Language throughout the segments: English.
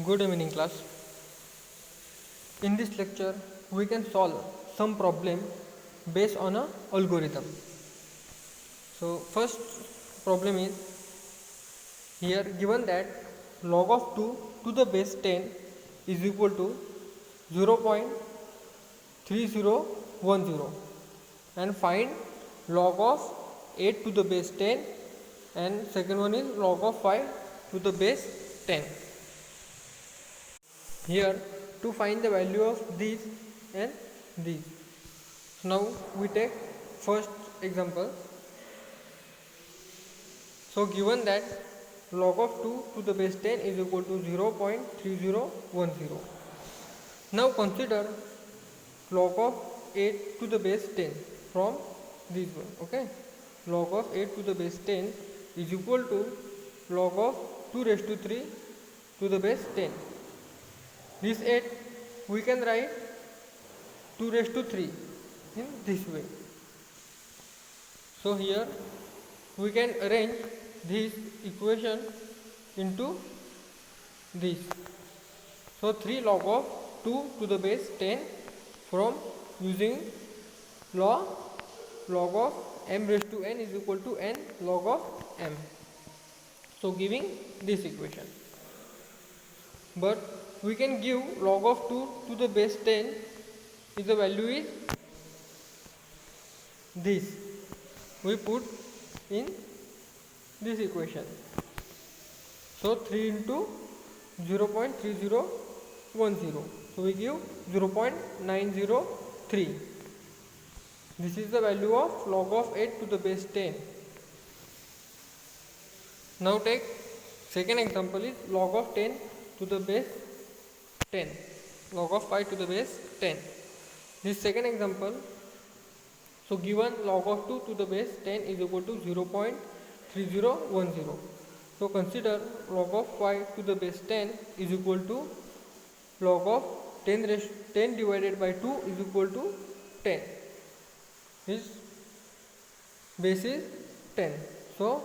Good evening, class. In this lecture, we can solve some problem based on a algorithm. So, first problem is here given that log of 2 to the base 10 is equal to 0.3010 and find log of 8 to the base 10 and second one is log of 5 to the base 10. Here to find the value of these and these. Now we take first example. So given that log of 2 to the base 10 is equal to 0.3010. Now consider log of 8 to the base 10 from this one. Okay, log of 8 to the base 10 is equal to log of 2 raised to 3 to the base 10. This 8 we can write 2 raised to 3 in this way. So here we can arrange this equation into this. So 3 log of 2 to the base 10 from using log of m raised to n is equal to n log of m. So giving this equation. But we can give log of 2 to the base 10 is the value is this. We put in this equation. So 3 into 0.3010. So we give 0.903. This is the value of log of 8 to the base 10. Now take second example is log of 10 to the base 10. Log of 5 to the base 10. This second example. So given log of 2 to the base 10 is equal to 0.3010. So consider log of 5 to the base 10 is equal to log of 10 divided by 2 is equal to 10. This base is 10. So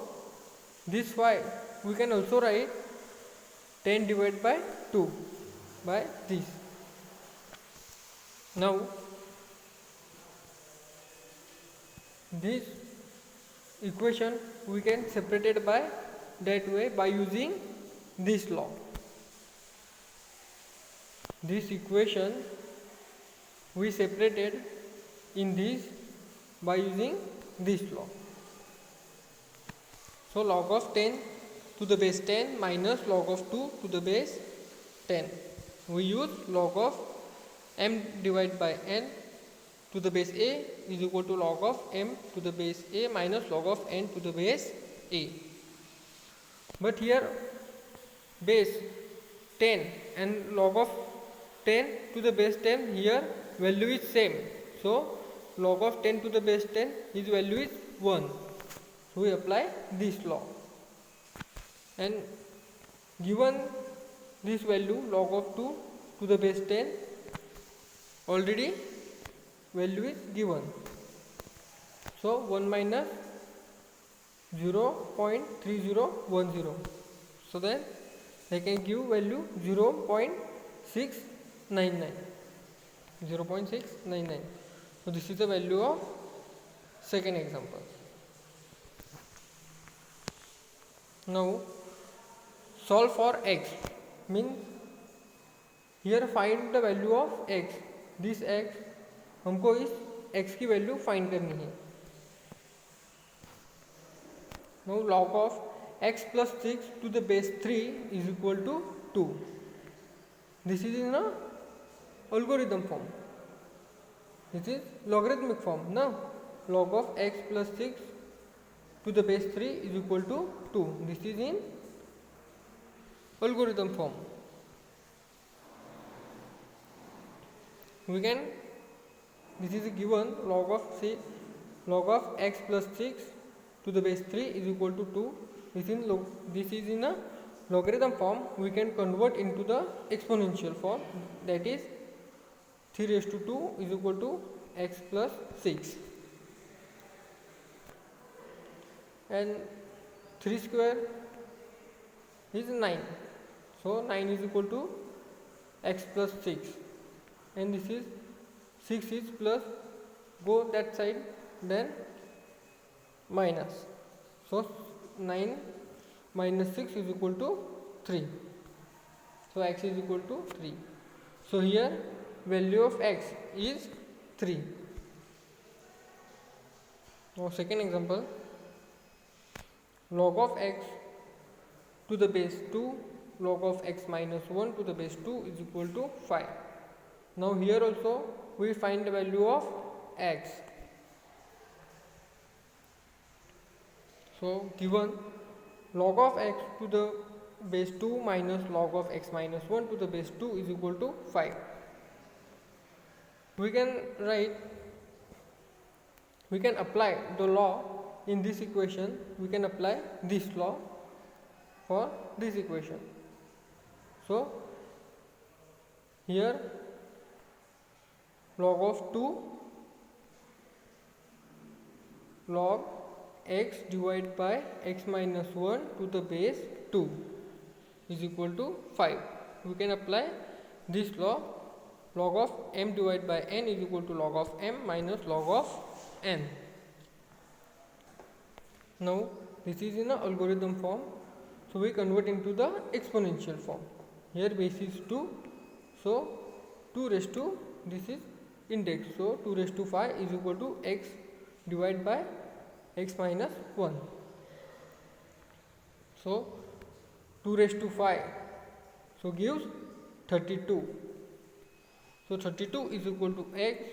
this 5 we can also write 10 divided by 2 by this. Now this equation we can separate it by that way by using this law. This equation we separated in this by using this law. So log of 10 to the base 10 minus log of 2 to the base 10. We use log of m divided by n to the base a is equal to log of m to the base a minus log of n to the base a. But here base 10 and log of 10 to the base 10 here value is same. So log of 10 to the base 10 his value is 1. So we apply this law. And given this value log of 2 to the base 10 already value is given. So 1 minus 0.3010. So then I can give value 0.699. 0.699. So this is the value of second example. Now solve for x means here find the value of x. This x हमको इस x की value find करनी है. Now log of x plus 6 to the base 3 is equal to 2. This is in a algorithm form. This is logarithmic form. Now log of x plus 6 to the base 3 is equal to 2. This is in algorithm form. We can, this is given log of x plus 6 to the base 3 is equal to 2. This is in a logarithm form. We can convert into the exponential form, that is 3 raised to 2 is equal to x plus 6 and 3 square is 9. So 9 is equal to x plus 6, and this is 6 is plus, go that side, then minus. So 9 minus 6 is equal to 3. So x is equal to 3. So here value of x is 3. Now second example, log of x to the base 2 log of x minus 1 to the base 2 is equal to 5. Now here also we find the value of x. So given log of x to the base 2 minus log of x minus 1 to the base 2 is equal to 5. We can apply the law in this equation. We can apply this law for this equation. So here log of 2 log x divided by x minus 1 to the base 2 is equal to 5. We can apply this law. Log of m divided by n is equal to log of m minus log of n. Now this is in a algorithm form, so we convert into the exponential form. Here base is 2, so 2 raised to, this is index, so 2 raised to 5 is equal to x divided by x minus 1. So 2 raised to 5, so gives 32. So 32 is equal to x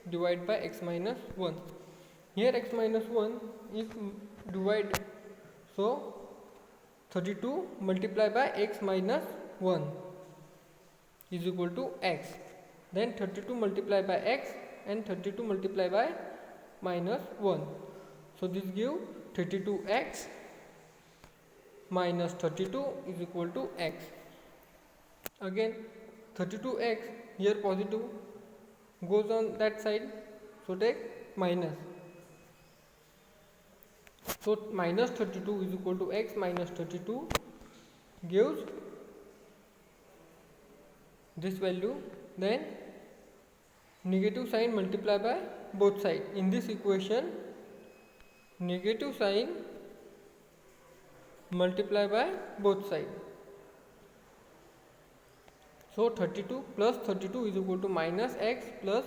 divided by x minus 1. Here x minus 1 is divided, so 32 multiplied by x minus 1 is equal to x. Then 32 multiplied by x and 32 multiplied by minus 1. So this gives 32x minus 32 is equal to x. Again 32x, here positive goes on that side, so take minus. So minus 32 is equal to x minus 32 gives this value. Then negative sign multiply by both sides. In this equation negative sign multiply by both sides. So 32 plus 32 is equal to minus x plus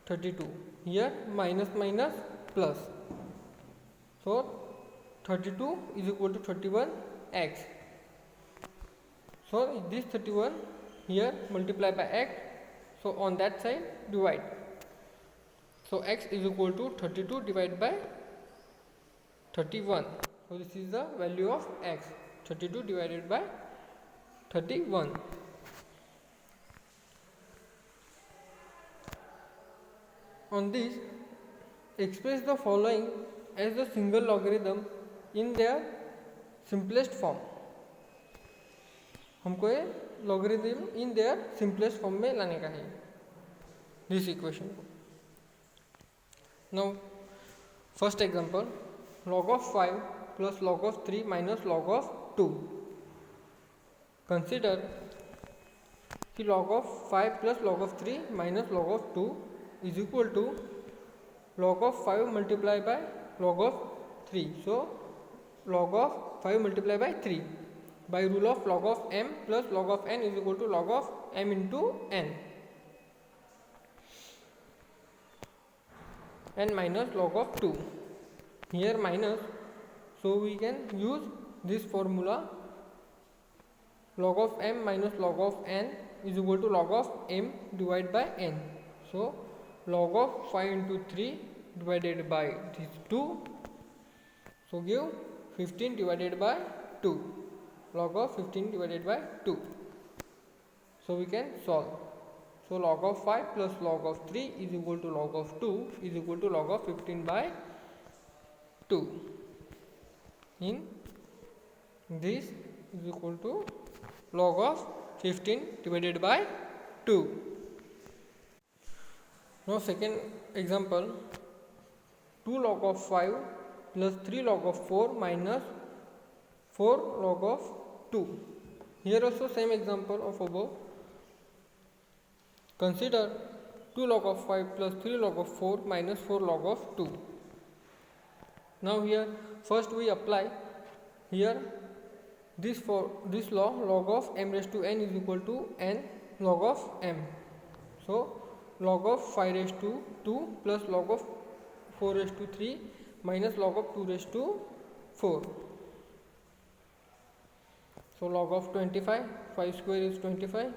32. Here minus minus plus. So 32 is equal to 31x. So this 31 here multiply by x. So on that side divide. So x is equal to 32 divided by 31. So this is the value of x, 32 divided by 31. On this, express the following as a single logarithm in their simplest form. हमको ये logarithm in their simplest form में लाने का है this equation को. Now first example, log of 5 plus log of 3 minus log of 2. Consider कि log of 5 plus log of 3 minus log of 2 is equal to log of 5 multiplied by log of 3. So log of 5 multiplied by 3 by rule of log of m plus log of n is equal to log of m into n, and minus log of 2. Here minus, so we can use this formula, log of m minus log of n is equal to log of m divided by n. So log of 5 into 3 divided by this 2, so give 15 divided by 2, log of 15 divided by 2. So we can solve. So log of 5 plus log of 3 is equal to log of 2 is equal to log of 15 by 2. In this is equal to log of 15 divided by 2. Now second example, 2 log of 5 plus 3 log of 4 minus 4 log of 2. Here also same example of above. Consider 2 log of 5 plus 3 log of 4 minus 4 log of 2. Now here first we apply here this law, log of m raised to n is equal to n log of m. So log of 5 raised to 2 plus log of 4 raised to 3 minus log of 2 raised to 4. So log of 25, 5 square is 25,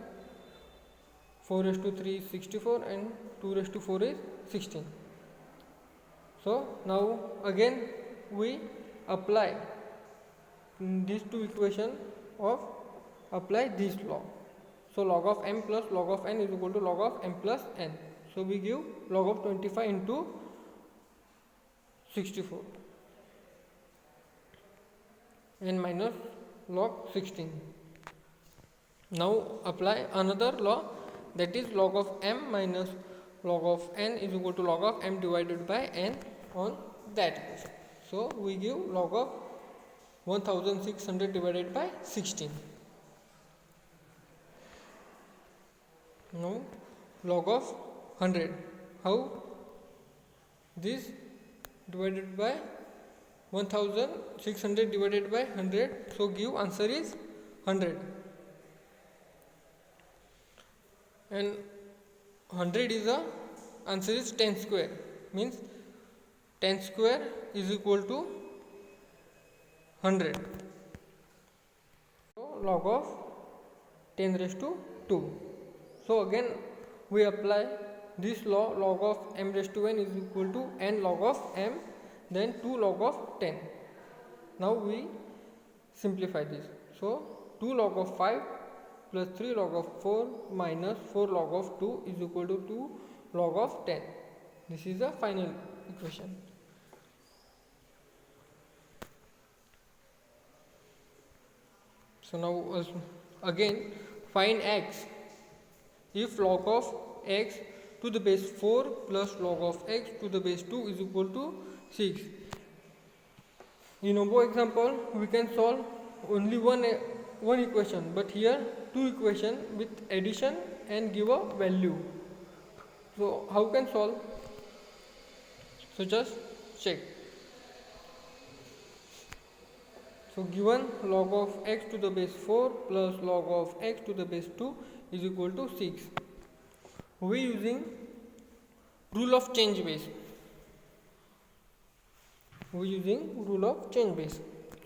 4 raised to 3 is 64 and 2 raised to 4 is 16. So now again we apply these two equations of apply this law. So log of m plus log of n is equal to log of m plus n. So we give log of 25 into 64 and minus log 16. Now apply another law, that is log of m minus log of n is equal to log of m divided by n on that equation. So we give log of 1600 divided by 16. Now log of 100. How? This divided by 1600 divided by 100. So give answer is 100. And 100 is a answer is 10 square. Means 10 square is equal to 100. So log of 10 raised to 2. So again we apply this law, log of m raised to n is equal to n log of m, then 2 log of 10. Now we simplify this. So 2 log of 5 plus 3 log of 4 minus 4 log of 2 is equal to 2 log of 10. This is the final equation. So now again find x if log of x to the base 4 plus log of x to the base 2 is equal to 6. In above example we can solve only one equation, but here two equation with addition and give a value. So how can solve? So just check. So given log of x to the base 4 plus log of x to the base 2 is equal to 6. We using rule of change base.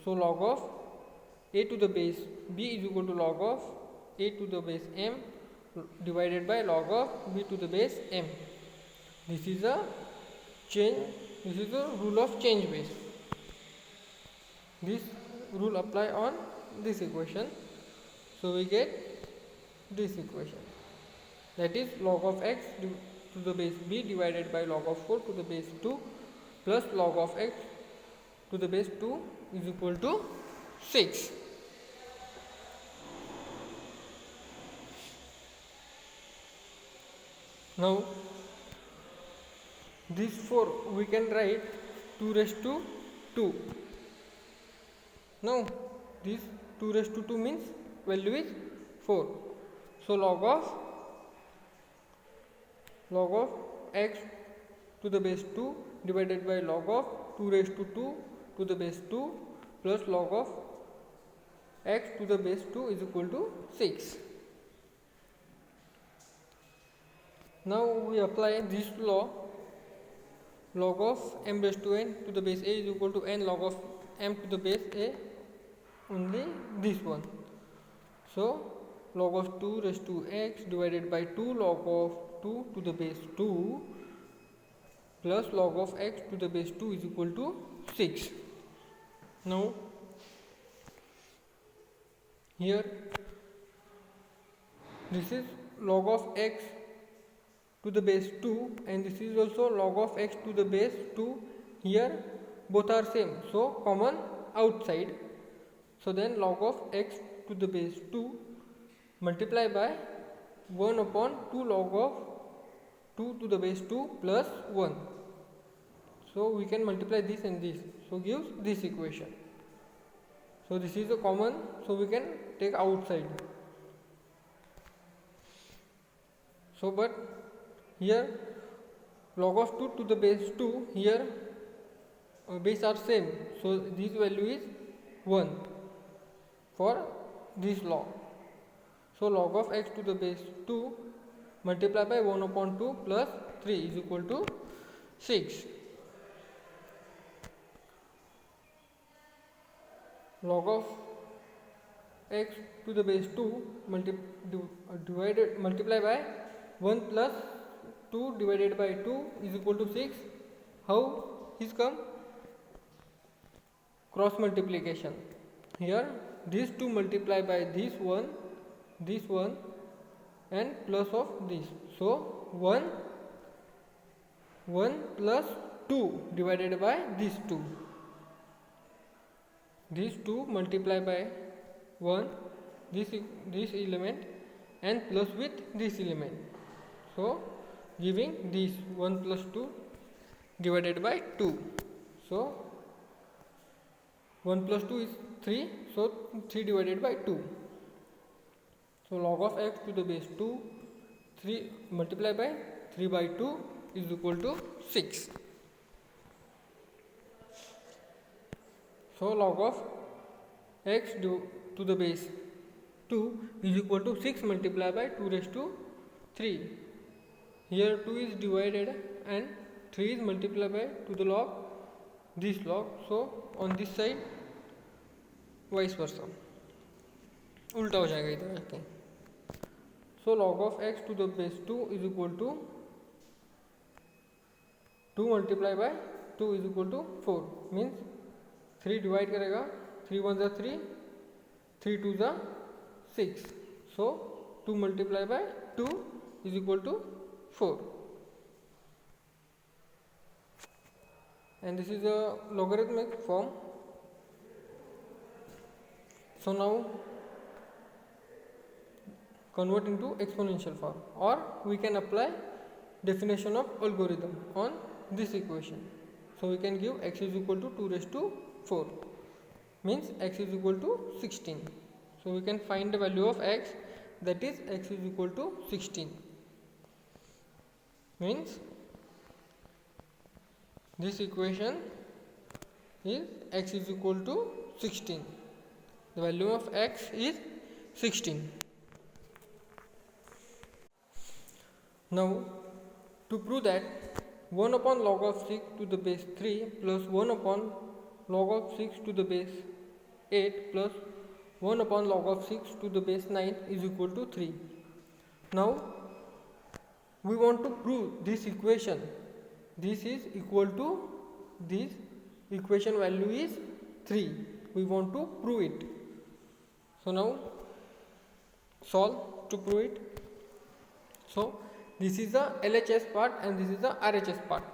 So log of a to the base b is equal to log of a to the base m divided by log of b to the base m. This is a rule of change base. This rule apply on this equation. So we get this equation, that is log of x to the base b divided by log of 4 to the base 2 plus log of x to the base 2 is equal to 6. Now this 4 we can write 2 raised to 2. Now this 2 raised to 2 means value is 4. So log of x to the base 2 divided by log of 2 raised to 2 to the base 2 plus log of x to the base 2 is equal to 6. Now we apply this law, log of m raised to n to the base a is equal to n log of m to the base a, only this one. So log of 2 raised to x divided by 2 log of 2 to the base 2 plus log of x to the base 2 is equal to 6. Now here this is log of x to the base 2 and this is also log of x to the base 2. Here both are same, so common outside. So then log of x to the base 2 multiply by 1 upon 2 log of 2 to the base 2 plus 1. So we can multiply this and this, so gives this equation. So this is a common, so we can take outside. So but here log of 2 to the base 2, here base are same, so this value is 1 for this log. So log of x to the base 2 multiplied by 1 upon 2 plus 3 is equal to 6. Log of x to the base 2 multiplied by 1 plus 2 divided by 2 is equal to 6. How is come? Cross multiplication. Here these 2 multiply by this one and plus of this. So 1 plus 2 divided by these 2. These 2 multiply by 1 this element and plus with this element. So giving this 1 plus 2 divided by 2. So 1 plus 2 is 3. So 3 divided by 2. So log of x to the base 2 3 multiplied by 3 by 2 is equal to 6. So log of x to the base 2 is equal to 6 multiplied by 2 raised to 3. Here 2 is divided and 3 is multiplied by to the log this log. So on this side vice versa उल्टा हो जाएगा इधर आके. So log of x to the base 2 is equal to 2 multiply by 2 is equal to 4 means 3 divide करेगा 3 1 ज़ा 3 3 2 ज़ा 6. So 2 multiply by 2 is equal to 4 and this is a logarithmic form. So now convert into exponential form, or we can apply definition of algorithm on this equation. So we can give x is equal to 2 raised to 4 means x is equal to 16. So we can find the value of x, that is x is equal to 16 means this equation is x is equal to 16. The value of x is 16. Now to prove that 1 upon log of 6 to the base 3 plus 1 upon log of 6 to the base 8 plus 1 upon log of 6 to the base 9 is equal to 3. Now we want to prove this equation. This is equal to this equation value is 3. We want to prove it. So now solve to prove it. So this is the LHS part and this is the RHS part.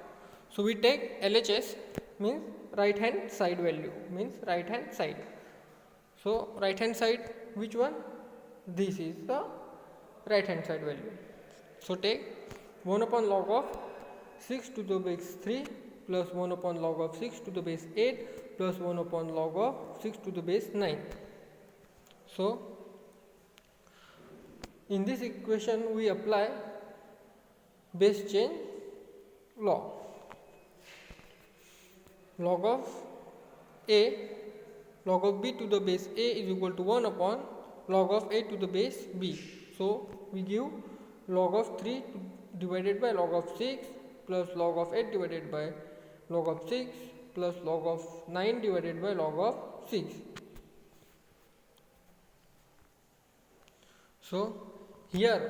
So we take LHS means right hand side value, means right hand side. So right hand side, which one? This is the right hand side value. So take 1 upon log of 6 to the base 3 plus 1 upon log of 6 to the base 8 plus 1 upon log of 6 to the base 9. So in this equation we apply base change law. Log of a log of b to the base a is equal to 1 upon log of a to the base b. So we give log of 3 divided by log of 6 plus log of 8 divided by log of 6 plus log of 9 divided by log of 6. So here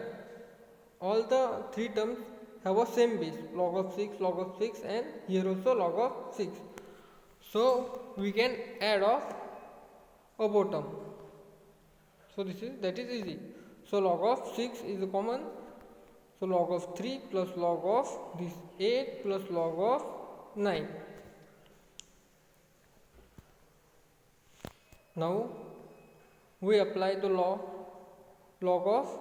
all the three terms have a same base, log of 6, log of 6 and here also log of 6. So we can add off a bottom. So that is easy. So log of 6 is a common. So log of 3 plus log of this 8 plus log of 9. Now we apply the law. Log of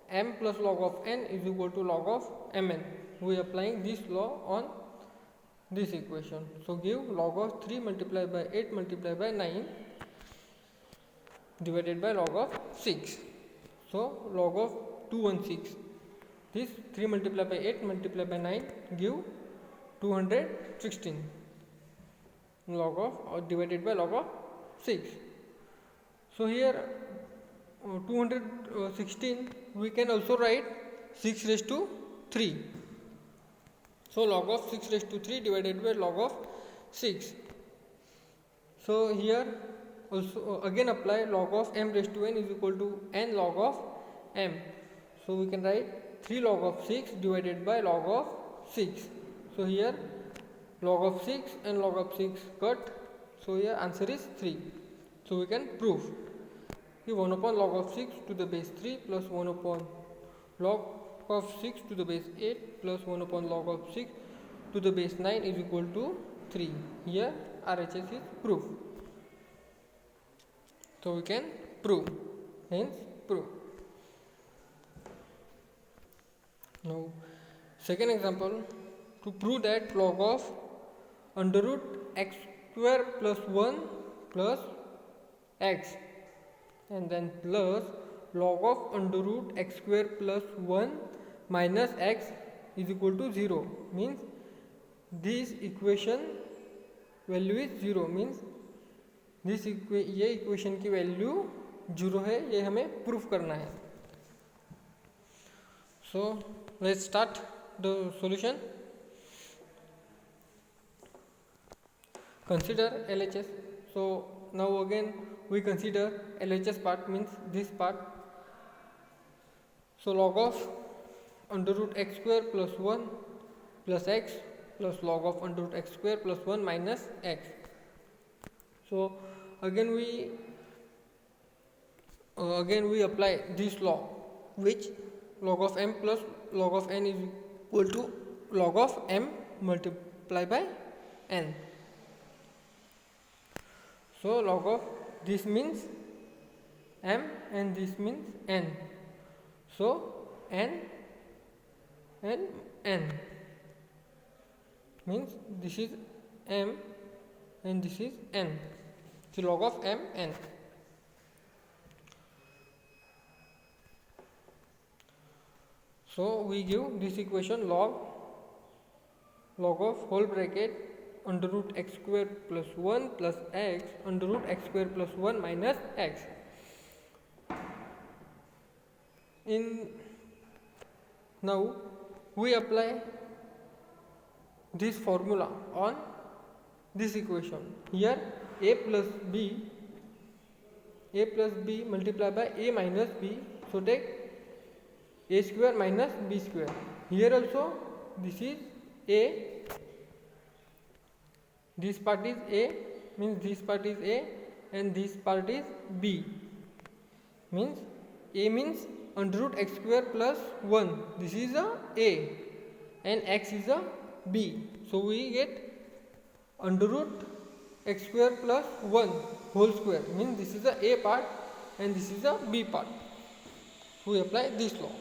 m plus log of n is equal to log of mn. We are applying this law on this equation. So give log of 3 multiplied by 8 multiplied by 9 divided by log of 6. So log of 216. This 3 multiplied by 8 multiplied by 9 give 216 log of or divided by log of 6. So here 216 we can also write 6 raised to 3. So log of 6 raised to 3 divided by log of 6. So here also again apply log of m raised to n is equal to n log of m. So we can write 3 log of 6 divided by log of 6. So here log of 6 and log of 6 cut. So here answer is 3. So we can prove 1 upon log of 6 to the base 3 plus 1 upon log of 6 to the base 8 plus 1 upon log of 6 to the base 9 is equal to 3. Here RHS is proof. So we can prove, hence prove. Now second example, to prove that log of under root x square plus 1 plus x and then plus log of under root x square plus 1 minus x is equal to 0 means this equation value is 0 means this ये equation की value 0 है, ये हमें proof करना है. So let's start the solution. Consider LHS. So now again we consider LHS part means this part. So log of under root x square plus 1 plus x plus log of under root x square plus 1 minus x. So again we apply this law, which log of m plus log of n is equal to log of m multiplied by n. So log of this means m and this means n. So n and n means this is m and this is n. So log of m n. So we give this equation log of whole bracket under root x square plus 1 plus x under root x square plus 1 minus x. Now we apply this formula on this equation. Here a plus b multiplied by a minus b. So take a square minus b square. Here also this is a, this part is a means this part is a and this part is b means a means under root x square plus 1. This is a and x is a b. So we get under root x square plus 1 whole square means this is a part and this is a b part. We apply this law.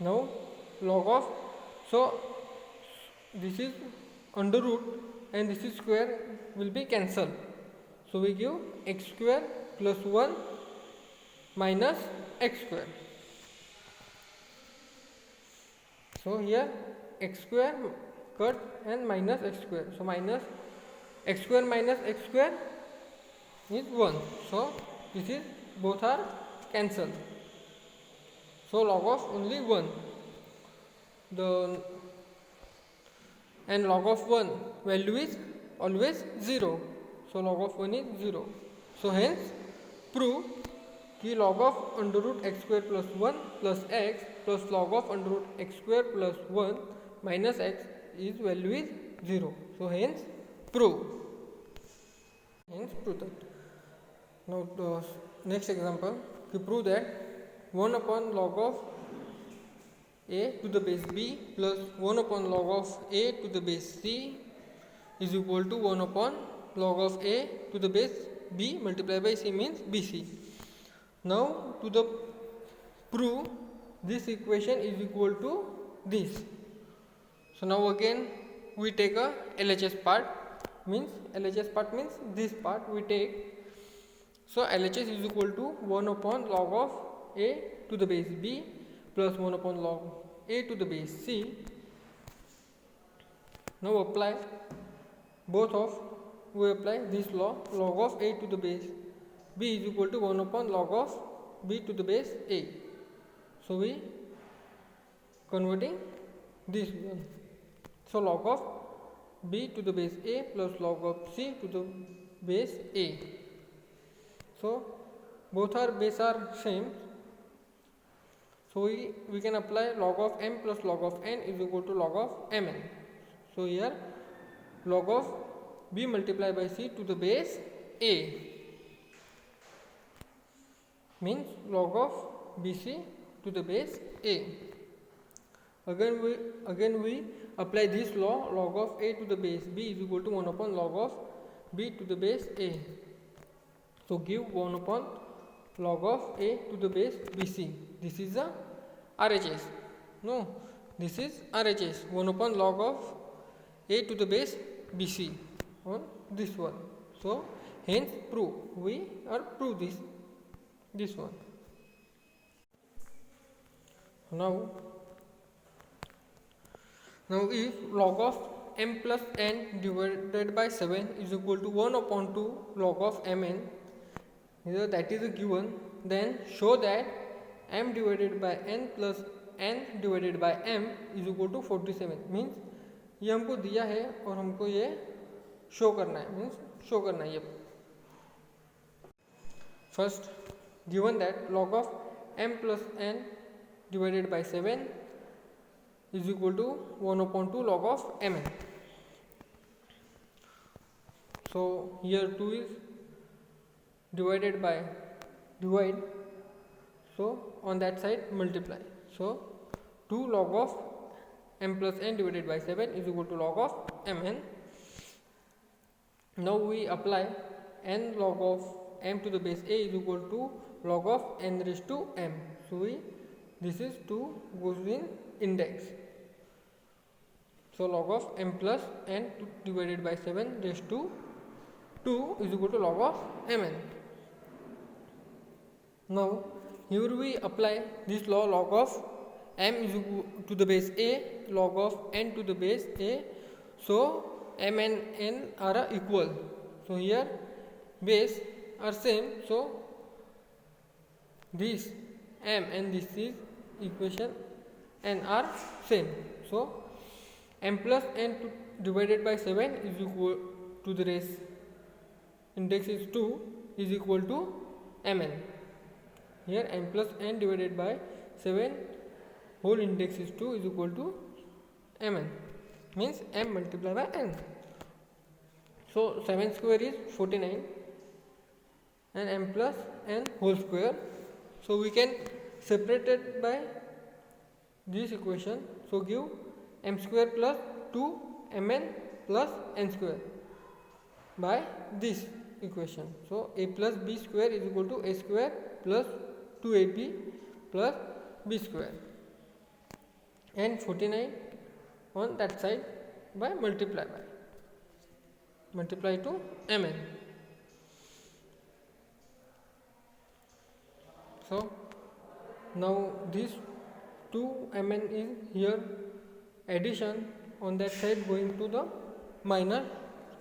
Now log of, so this is under root and this is square will be cancelled. So we give x square plus 1 minus x square. So here x square cut and minus x square. So minus x square minus x square is 1. So this is both are cancelled. So log of only 1. And log of 1 value is always 0. So log of 1 is 0. So hence prove कि log of under root x square plus 1 plus x plus log of under root x square plus 1 minus x is value is 0. So hence prove. That. Now the next example, to prove that 1 upon log of a to the base b plus 1 upon log of a to the base c is equal to 1 upon log of a to the base b multiplied by c means bc. Now to the prove this equation is equal to this. So now again we take a LHS part means this part we take So LHS is equal to 1 upon log of a to the base b plus 1 upon log a to the base c. Now apply both of, we apply this law, log of a to the base b is equal to 1 upon log of b to the base a. So we converting this one. So log of b to the base a plus log of c to the base a. So both are base are same. So we can apply log of m plus log of n is equal to log of mn. So here log of b multiplied by c to the base a means log of bc to the base a. Again we apply this law, log of a to the base b is equal to 1 upon log of b to the base a. So give 1 upon log of a to the base bc. This is a RHS. No, this is RHS. 1 upon log of a to the base bc on this one. So hence prove, we are prove this one. Now if log of m plus n divided by 7 is equal to 1 upon 2 log of mn, that is a given, then show that m divided by n plus n divided by m is equal to 47. Means ये हमको दिया है और हमको ये show करना है, means show करना है ये. First given that log of m plus n divided by 7 is equal to 1 upon 2 log of mn. So here 2 is divided by divide, so on that side multiply. So 2 log of m plus n divided by 7 is equal to log of mn. Now we apply n log of m to the base a is equal to log of n raised to m. So this is 2 goes in index. So log of m plus n divided by 7 raised to 2 is equal to log of mn. Now here we apply this law, log of m is equal to the base a, log of n to the base a. So m and n are equal. So here base are same. So this m and this is equation n are same. So m plus n divided by 7 is equal to the raise index is 2 is equal to mn. Here m plus n divided by 7 whole index is 2 is equal to mn, means m multiplied by n. So 7 square is 49 and m plus n whole square. So we can separate it by this equation. So give m square plus 2 mn plus n square by this equation. So a plus b square is equal to a square plus 2ab plus b square, and 49 on that side by multiply to mn. So now this 2 mn is here addition, on that side going to the minus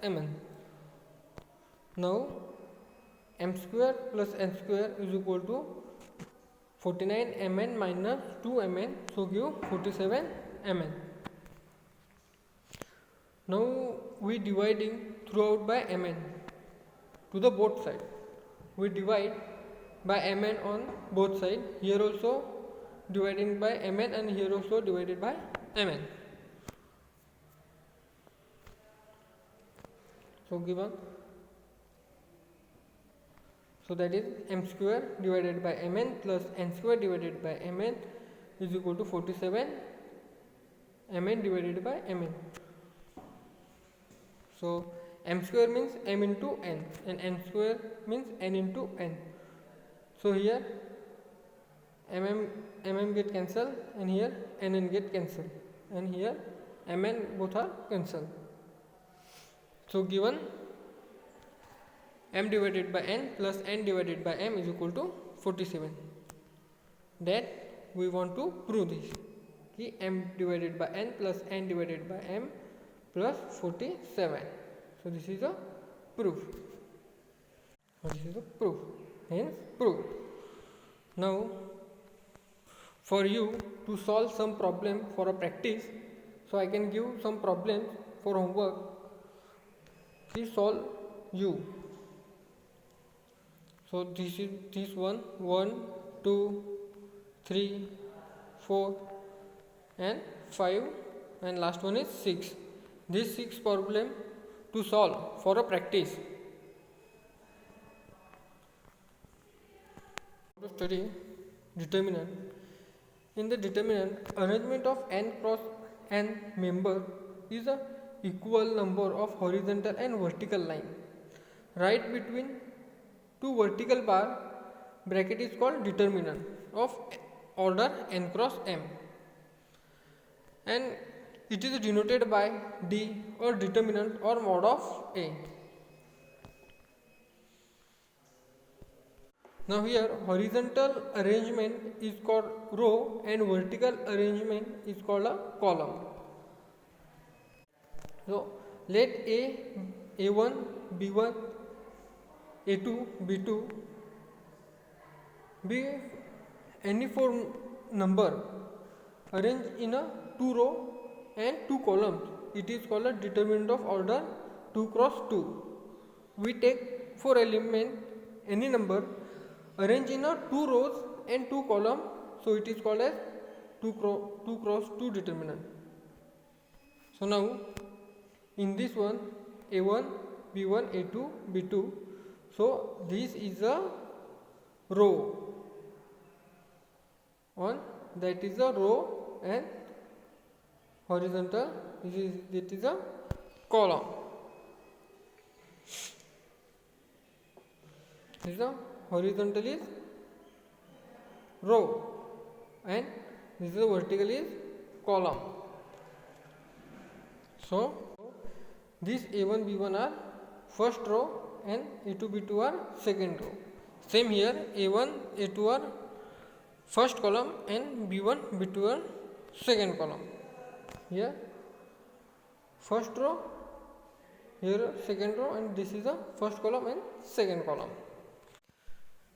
mn. Now m square plus n square is equal to 49 mn minus 2 mn, so give 47 mn. Now we dividing throughout by mn to the both side. We divide by mn on both side. Here also dividing by mn and here also divided by mn. So given, so that is m square divided by mn plus n square divided by mn is equal to 47 mn divided by mn. So m square means m into n and n square means n into n. So here mm get cancelled and here nn get cancelled and here mn both are cancelled. So given m divided by n plus n divided by m is equal to 47. That we want to prove this कि m divided by n plus n divided by m plus 47. So this is a proof. This is a proof. Hence proof. Now for you to solve some problem for a practice, so I can give some problems for homework. Please solve you. So this one 2 3 4 and 5 and last one is 6. These 6 problem to solve for a practice. To study determinant. In the determinant, arrangement of n cross n member is a equal number of horizontal and vertical line. Right between two vertical bar bracket is called determinant of order n cross m, and it is denoted by D or determinant or mod of A. Now here horizontal arrangement is called row and vertical arrangement is called a column. So let A1, B1, A2, B2 be any four number arranged in a 2 row and 2 columns. It is called a determinant of order 2 cross 2. We take 4 element any number arranged in a 2 rows and 2 columns, so it is called as 2 cross 2 determinant. So now in this one A1, B1, A2, B2, so this is a row, on that is a row, and horizontal that is a column. This is a horizontal is row and this is a vertical is column. So these A1, B1 are first row and A2, B2 are second row. Same here, A1, A2 are first column and B1, B2 are second column. Here first row, here second row, and this is a first column and second column.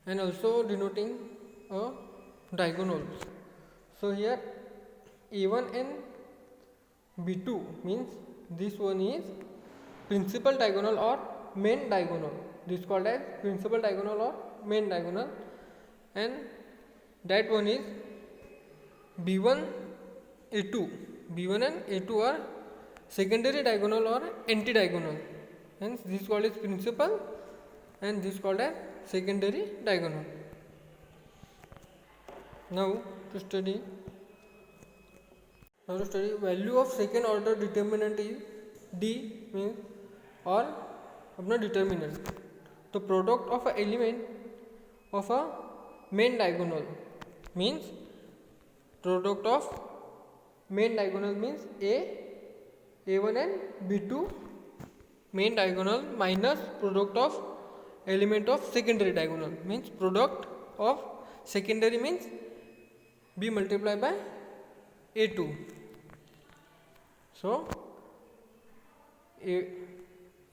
And also denoting a diagonals. So here A1 and B2 means this one is principal diagonal or main diagonal. This is called as principal diagonal or main diagonal, and that one is B1, A2. B1 and A2 are secondary diagonal or anti-diagonal. Hence this is called as principal and this is called as secondary diagonal. Now to study value of second order determinant is D, means or अपना determinant. The product of an element of a main diagonal means product of main diagonal means A1 and B2 main diagonal minus product of element of secondary diagonal means product of secondary means B multiplied by A2. So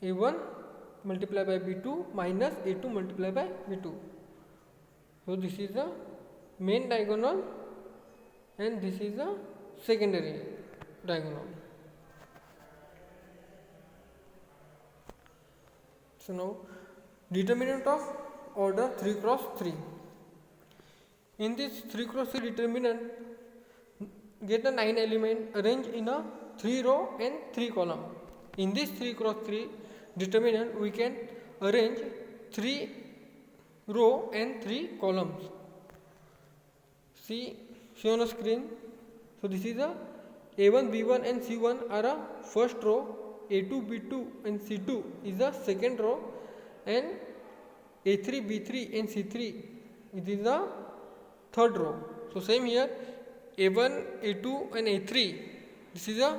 A1 multiplied by B2 minus A2 multiplied by B2. So this is the main diagonal and this is the secondary diagonal. So now determinant of order 3 cross 3. In this 3 cross 3 determinant, get a 9 element arranged in a 3 row and 3 column. In this 3 cross 3 determinant, we can arrange 3 row and 3 columns. See on a screen. So this is a A1, B1 and C1 are a first row, A2, B2 and C2 is a second row, and A3, B3 and C3 it is the third row. So same here, A1, A2 and A3 this is a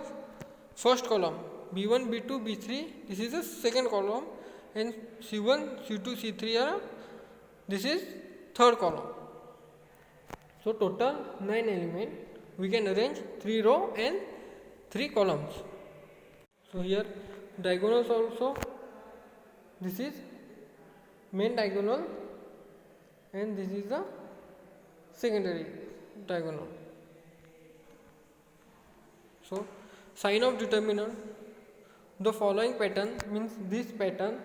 first column, B1, B2, B3 this is a second column, and C1, C2, C3 are, this is third column. So total 9 elements. We can arrange 3 row and 3 columns. So here diagonals also, this is main diagonal and this is the secondary diagonal. So sign of determinant, the following pattern means this pattern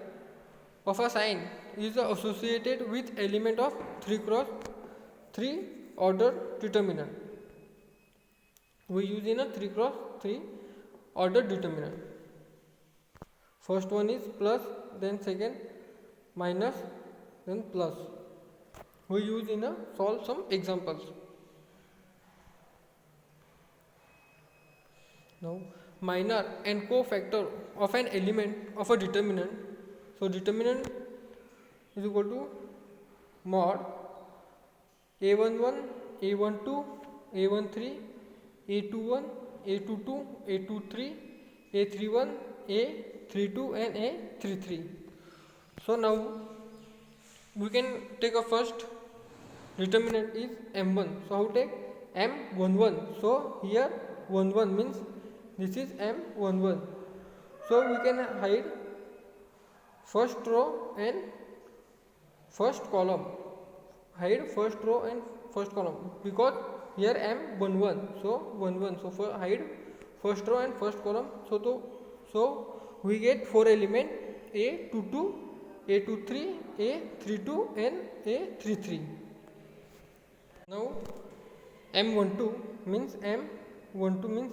of a sign is associated with element of 3 cross 3 order determinant. We use in a 3 cross 3 order determinant. First one is plus, then second minus, then plus. We use in a solve some examples. Now minor and cofactor of an element of a determinant. So determinant is equal to mod A11, A12, A13, A21, A22, A23, A31, A32 and A33. So now we can take a first determinant is M1. So how take M11? So here 11 means this is M11. So we can hide first row and first column. Hide first row and first column because here M11. So 11. So for hide first row and first column. So we get 4 elements A22, A23, A32 and A33. Now M12 means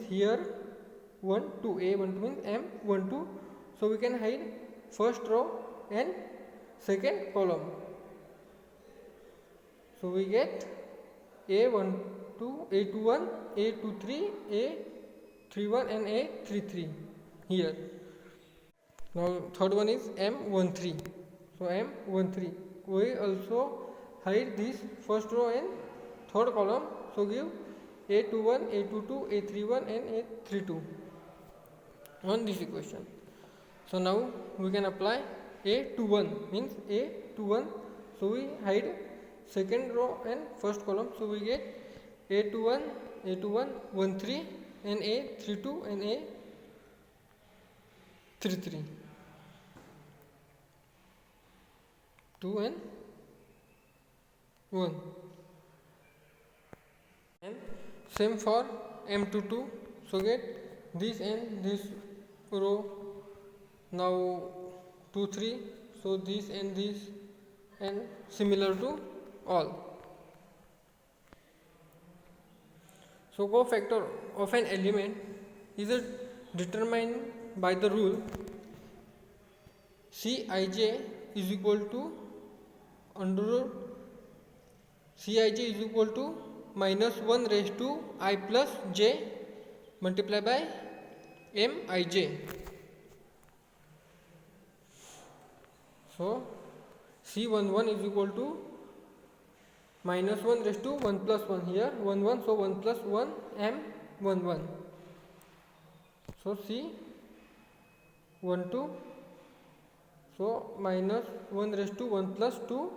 here 1 2, A12 means M12. So we can hide first row and second column. So we get A12, A21, A23, A31 and A33 here. Now third one is M13. So M13. We also hide this first row and third column. So give A21, A22, A31 and A32 on this equation. So now we can apply A21 means A21. So we hide second row and first column. So we get A21, 13 and A32 and A33. 2 and 1. And same for M22. So get this and this row. Now 2 3. So this and this and similar to all. So cofactor of an element is determined by the rule Cij is equal to under root Cij is equal to minus 1 raised to I plus j multiplied by Mij. So C11 is equal to minus 1 raised to 1 plus 1 here 1 1. So 1 plus 1 M11. So C12. So minus 1 raised to 1 plus 2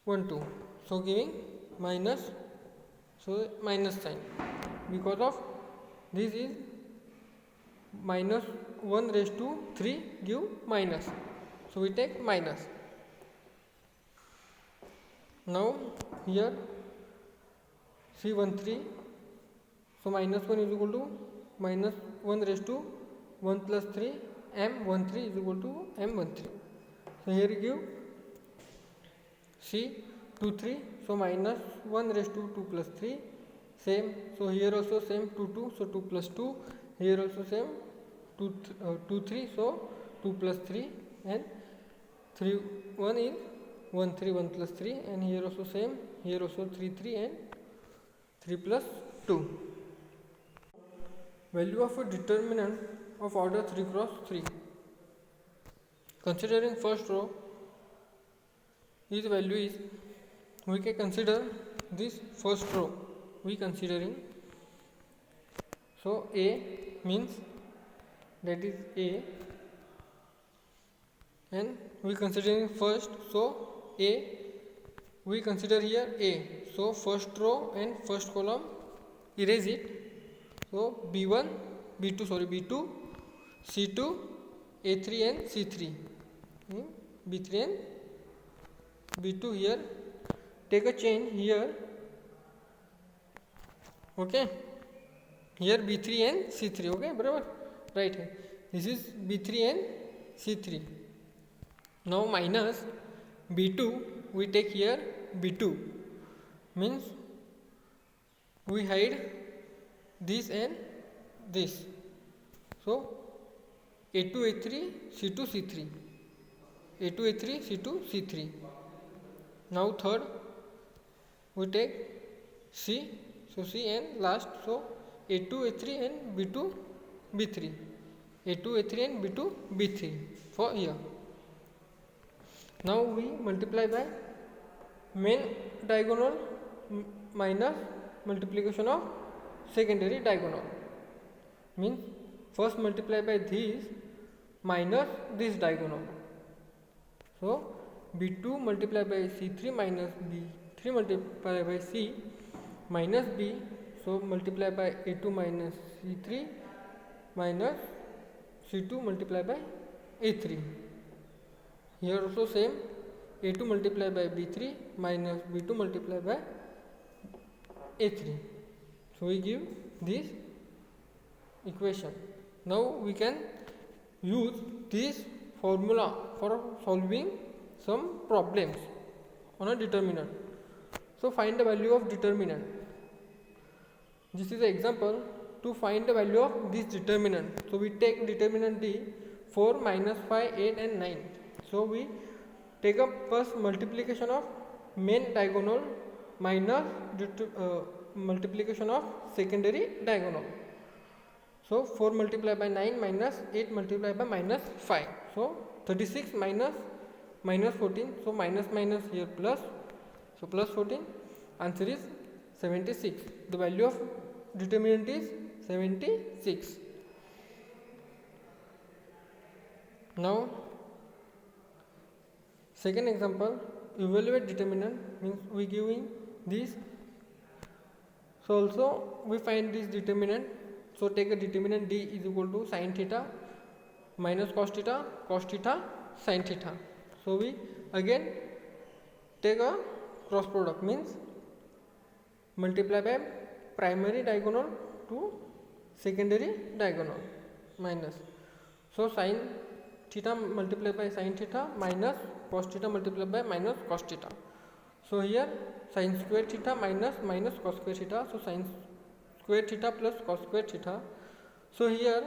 1 2. So giving minus. So minus sign because of this is minus 1 raised to 3 give minus. So we take minus. Now here C13. So minus 1 is equal to minus 1 raised to 1 plus 3 M13 is equal to M13. So here you give C23. So minus 1 raised to 2 plus 3 same. So here also same 2 2. So 2 plus 2. Here also same 2 3. So 2 plus 3 and 3 1 is 1 3 1 plus 3 and here also same. Here also 3 3 and 3 plus 2. Value of a determinant of order 3 cross 3. Considering first row, its value is, we can consider this first row. We considering, so A means that is A and we considering first. So A, we consider here A. So first row and first column, erase it. So B1, B2, C2, A3 and C3, B3 and B2 here. Take a chain here. Okay, here B3 and C3. Okay, barabar, right here. This is B3 and C3. Now minus B2, we take here B2, means we hide this and this. So A2, A3, C2, C3, A2, A3, C2, C3. Now third, we take C, so C and last, so A2, A3 and B2, B3, A2, A3 and B2, B3 for here. Now we multiply by main diagonal minus multiplication of secondary diagonal, means first multiply by this minus this diagonal. So B2 multiplied by C3 minus B3 multiplied by C minus B, so multiply by A2 minus C3 minus C2 multiplied by A3. Here also same, A2 multiplied by B3 minus B2 multiplied by A3. So we give this equation. Now we can use this formula for solving some problems on a determinant. So find the value of determinant. This is an example to find the value of this determinant. So we take determinant D 4, minus 5, 8 and 9. So we take up first multiplication of main diagonal minus multiplication of secondary diagonal. So 4 multiplied by 9 minus 8 multiplied by minus 5. So 36 minus 14. So minus here plus. So plus 14. Answer is 76. The value of determinant is 76. Now second example, evaluate determinant, means we giving this. So also we find this determinant. So take a determinant D is equal to sin theta minus cos theta, sin theta. So we again take a cross product, means multiply by primary diagonal to secondary diagonal minus. So sin theta multiplied by sin theta minus cos theta multiplied by minus cos theta. So here sin square theta minus cos square theta. So sin square theta plus cos square theta. So here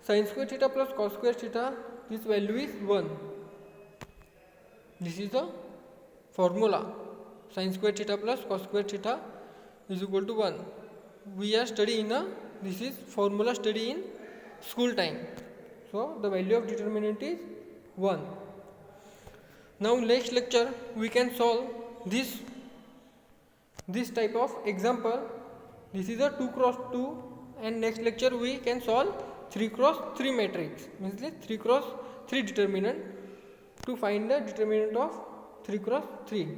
sin square theta plus cos square theta, this value is 1. This is the formula. Sin square theta plus cos square theta is equal to 1. We are studying this is formula study in school time. So the value of determinant is 1. Now next lecture we can solve this type of example. This is a 2 cross 2, and next lecture we can solve 3 cross 3 matrix, means 3 cross 3 determinant to find the determinant of 3 cross 3.